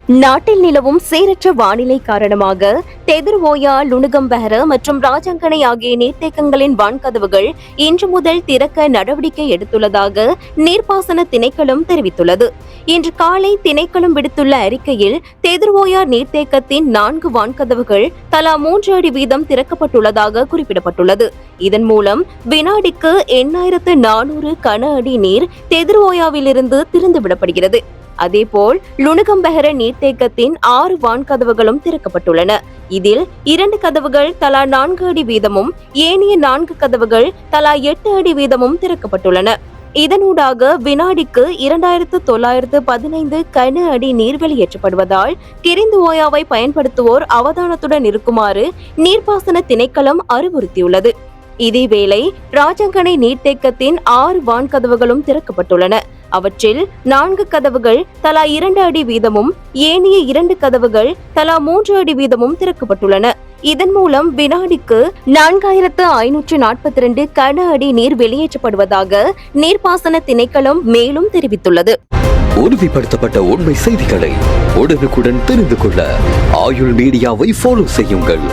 நாட்டில் நிலவும் சீரற்ற வானிலை காரணமாக தெதுர்வோயா, லுணுகம்பெஹர மற்றும் ராஜங்கனை ஆகிய நீர்த்தேக்கங்களின் வான்கதவுகள் இன்று முதல் திறக்க நடவடிக்கை எடுத்துள்ளதாக நீர்ப்பாசன திணைக்களம் தெரிவித்துள்ளது. இன்று காலை திணைக்களம் விடுத்துள்ள அறிக்கையில் தெதுர்வோயா நீர்த்தேக்கத்தின் 4 வான்கதவுகள் தலா 3 அடி வீதம் திறக்கப்பட்டுள்ளதாக குறிப்பிடப்பட்டுள்ளது. இதன் மூலம் வினாடிக்கு 8400 கன அடி நீர் தெதுர்வோயாவிலிருந்து திறந்துவிடப்படுகிறது. அதேபோல் லுணுகம்பெஹர நீர்த்தேக்கத்தின் 6 வான்கதவுகளும் திறக்கப்பட்டுள்ளன. இதில் 2 கதவுகள் தலா 4 அடி வீதமும் ஏனைய 4 கதவுகள் தலா 8 அடி வீதமும் திறக்கப்பட்டுள்ளன. இதனூடாக வினாடிக்கு 2915 கன அடி நீர் வெளியேற்றப்படுவதால் கிரிந்துவோயாவை பயன்படுத்துவோர் அவதானத்துடன் இருக்குமாறு நீர்ப்பாசன திணைக்களம் அறிவுறுத்தியுள்ளது. இதேவேளை ராஜங்கனை நீர்த்தேக்கத்தின் 6 வான்கதவுகளும் திறக்கப்பட்டுள்ளன. அவற்றில் 4 கதவுகள் தலா 2 அடி வீதமும் ஏனைய 2 கதவுகள் தலா 3 அடி வீதமும் திறக்கப்பட்டுள்ளன. இதன் மூலம் வினாடிக்கு 4542 கன அடி நீர் வெளியேற்றப்படுவதாக நீர்ப்பாசன திணைக்களம் மேலும் தெரிவித்துள்ளது. உறுதிப்படுத்தப்பட்ட உண்மை செய்திகளை உடனுக்குடன் தெரிந்து கொள்ள ஆயுள் மீடியாவை ஃபாலோ செய்யுங்கள்.